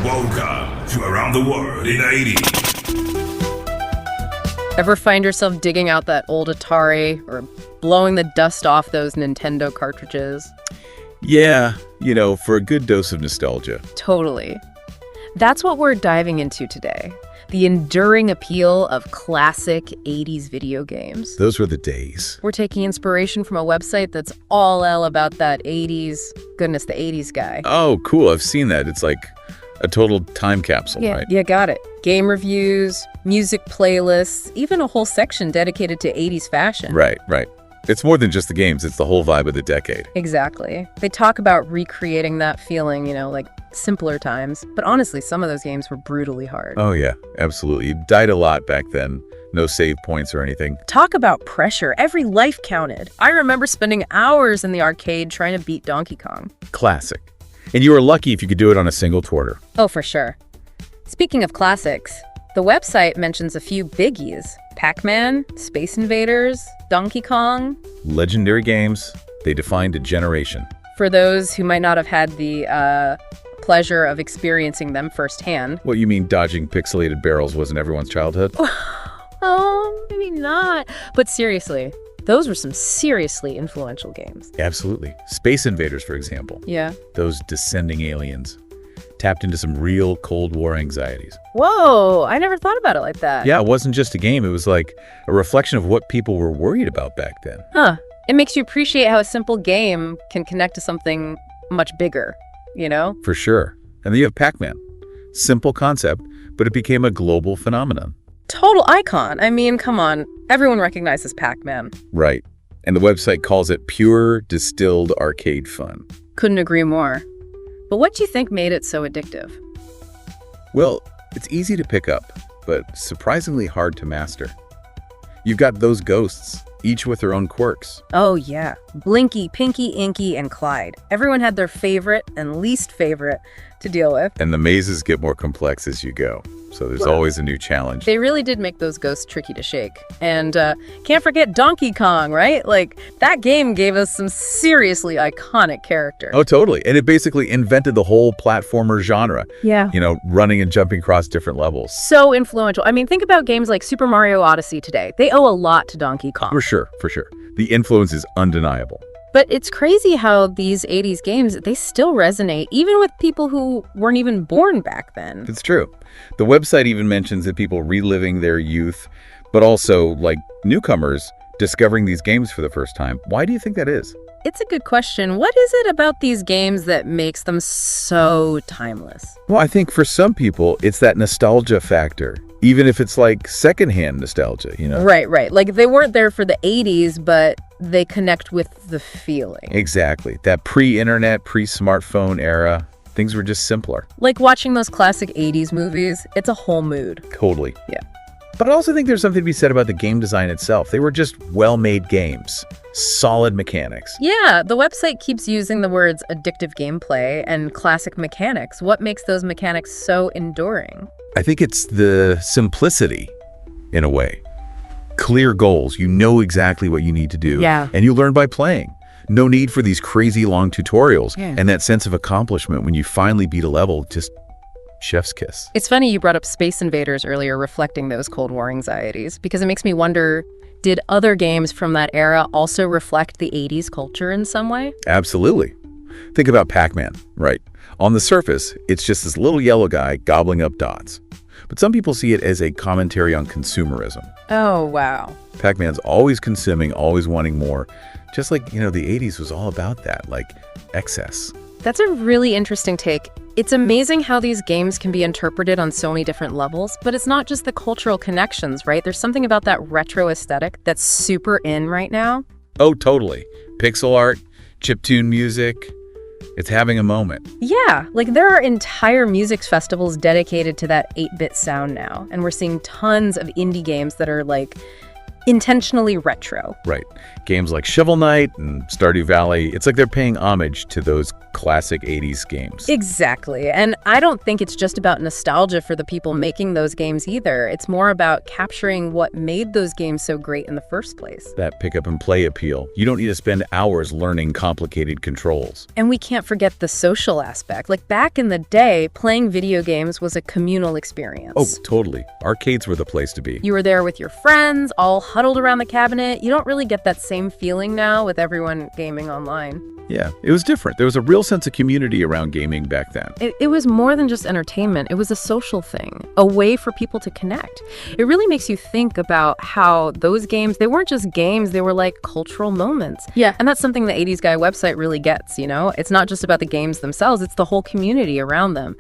Welcome to Around the World in 80. Ever find yourself digging out that old Atari or blowing the dust off those Nintendo cartridges? Yeah, for a good dose of nostalgia. Totally. That's what we're diving into today. The enduring appeal of classic 80s video games. Those were the days. We're taking inspiration from a website that's all about that 80s, goodness, the 80s guy. Oh, cool. I've seen that. It's like a total time capsule, right? Yeah, got it. Game reviews, music playlists, even a whole section dedicated to 80s fashion. Right. It's more than just the games. It's the whole vibe of the decade. Exactly. They talk about recreating that feeling, like simpler times. But honestly, some of those games were brutally hard. Oh, yeah, absolutely. You died a lot back then. No save points or anything. Talk about pressure. Every life counted. I remember spending hours in the arcade trying to beat Donkey Kong. Classic. And you were lucky if you could do it on a single torter. Oh, for sure. Speaking of classics, the website mentions a few biggies. Pac-Man, Space Invaders, Donkey Kong. Legendary games. They defined a generation. For those who might not have had the pleasure of experiencing them firsthand. What, you mean dodging pixelated barrels wasn't everyone's childhood? Oh, maybe not. But seriously, those were some seriously influential games. Absolutely. Space Invaders, for example. Yeah. Those descending aliens tapped into some real Cold War anxieties. Whoa, I never thought about it like that. Yeah, it wasn't just a game. It was like a reflection of what people were worried about back then. Huh. It makes you appreciate how a simple game can connect to something much bigger, For sure. And then you have Pac-Man. Simple concept, but it became a global phenomenon. Total icon. I mean, come on. Everyone recognizes Pac-Man. Right. And the website calls it pure distilled arcade fun. Couldn't agree more. But what do you think made it so addictive? Well, it's easy to pick up, but surprisingly hard to master. You've got those ghosts, each with their own quirks. Oh, yeah. Blinky, Pinky, Inky, and Clyde. Everyone had their favorite and least favorite to deal with. And the mazes get more complex as you go. So there's always a new challenge. They really did make those ghosts tricky to shake. And can't forget Donkey Kong, right? Like, that game gave us some seriously iconic characters. Oh, totally. And it basically invented the whole platformer genre. Yeah. Running and jumping across different levels. So influential. I mean, think about games like Super Mario Odyssey today. They owe a lot to Donkey Kong. For sure. The influence is undeniable. But it's crazy how these 80s games, they still resonate, even with people who weren't even born back then. It's true. The website even mentions that people reliving their youth, but also, like newcomers, discovering these games for the first time. Why do you think that is? It's a good question. What is it about these games that makes them so timeless? Well, I think for some people, it's that nostalgia factor, even if it's like secondhand nostalgia, Right. Like they weren't there for the 80s, but they connect with the feeling. Exactly. That pre-internet, pre-smartphone era, things were just simpler. Like watching those classic 80s movies, it's a whole mood. Totally. Yeah. But I also think there's something to be said about the game design itself. They were just well-made games, solid mechanics. Yeah, the website keeps using the words addictive gameplay and classic mechanics. What makes those mechanics so enduring? I think it's the simplicity, in a way. Clear goals. You know exactly what you need to do. Yeah. And you learn by playing. No need for these crazy long tutorials. Yeah. And that sense of accomplishment when you finally beat a level, just chef's kiss. It's funny you brought up Space Invaders earlier, reflecting those Cold War anxieties, because it makes me wonder, did other games from that era also reflect the 80s culture in some way? Absolutely. Think about Pac-Man, right? On the surface, it's just this little yellow guy gobbling up dots. But some people see it as a commentary on consumerism. Oh, wow. Pac-Man's always consuming, always wanting more. Just like, the 80s was all about that, like excess. That's a really interesting take. It's amazing how these games can be interpreted on so many different levels, but it's not just the cultural connections, right? There's something about that retro aesthetic that's super in right now. Oh, totally. Pixel art, chiptune music. It's having a moment. Yeah, like there are entire music festivals dedicated to that 8-bit sound now, and we're seeing tons of indie games that are like intentionally retro. Right. Games like Shovel Knight and Stardew Valley, it's like they're paying homage to those classic 80s games. Exactly. And I don't think it's just about nostalgia for the people making those games either. It's more about capturing what made those games so great in the first place. That pick up and play appeal. You don't need to spend hours learning complicated controls. And we can't forget the social aspect. Like back in the day, playing video games was a communal experience. Oh, totally. Arcades were the place to be. You were there with your friends, all huddled around the cabinet. You don't really get that same feeling now with everyone gaming online. Yeah, it was different. There was a real sense of community around gaming back then. It was more than just entertainment. It was a social thing, a way for people to connect. It really makes you think about how those games, they weren't just games, they were like cultural moments. Yeah. And that's something the 80s Guy website really gets, you know? It's not just about the games themselves, it's the whole community around them.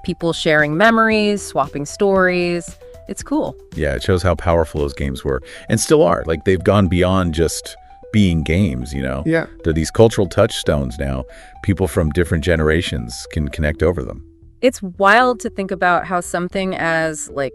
People sharing memories, swapping stories. It's cool. Yeah, it shows how powerful those games were and still are. Like they've gone beyond just being games, you know? Yeah. They're these cultural touchstones now. People from different generations can connect over them. It's wild to think about how something as, like,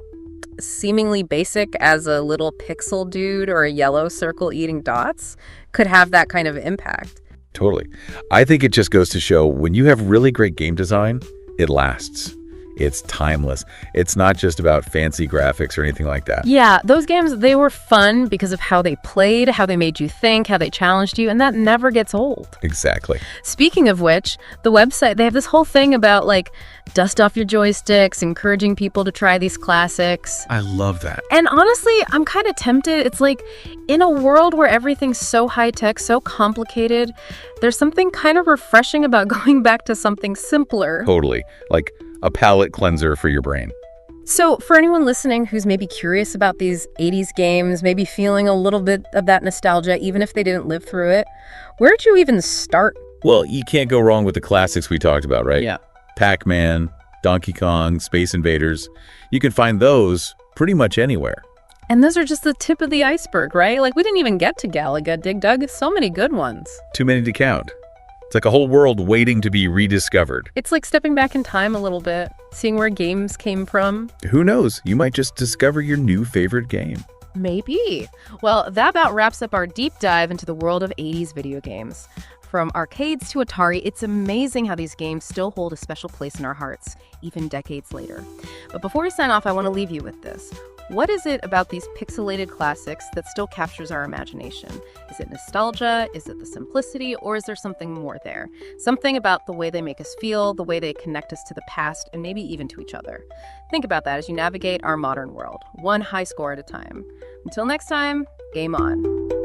seemingly basic as a little pixel dude or a yellow circle eating dots could have that kind of impact. Totally. I think it just goes to show when you have really great game design, it lasts. It's timeless. It's not just about fancy graphics or anything like that. Yeah, those games, they were fun because of how they played, how they made you think, how they challenged you, and that never gets old. Exactly. Speaking of which, the website, they have this whole thing about, like, dust off your joysticks, encouraging people to try these classics. I love that. And honestly, I'm kind of tempted. It's like, in a world where everything's so high-tech, so complicated, there's something kind of refreshing about going back to something simpler. Totally. Like a palate cleanser for your brain. So for anyone listening who's maybe curious about these 80s games, maybe feeling a little bit of that nostalgia, even if they didn't live through it, where'd you even start? Well, you can't go wrong with the classics we talked about, right? Yeah. Pac-Man, Donkey Kong, Space Invaders. You can find those pretty much anywhere. And those are just the tip of the iceberg, right? Like, we didn't even get to Galaga, Dig Dug. So many good ones. Too many to count. It's like a whole world waiting to be rediscovered. It's like stepping back in time a little bit, seeing where games came from. Who knows? You might just discover your new favorite game. Maybe. Well, that about wraps up our deep dive into the world of 80s video games. From arcades to Atari, it's amazing how these games still hold a special place in our hearts, even decades later. But before we sign off, I want to leave you with this. What is it about these pixelated classics that still captures our imagination? Is it nostalgia? Is it the simplicity? Or is there something more there? Something about the way they make us feel, the way they connect us to the past, and maybe even to each other. Think about that as you navigate our modern world, one high score at a time. Until next time, game on.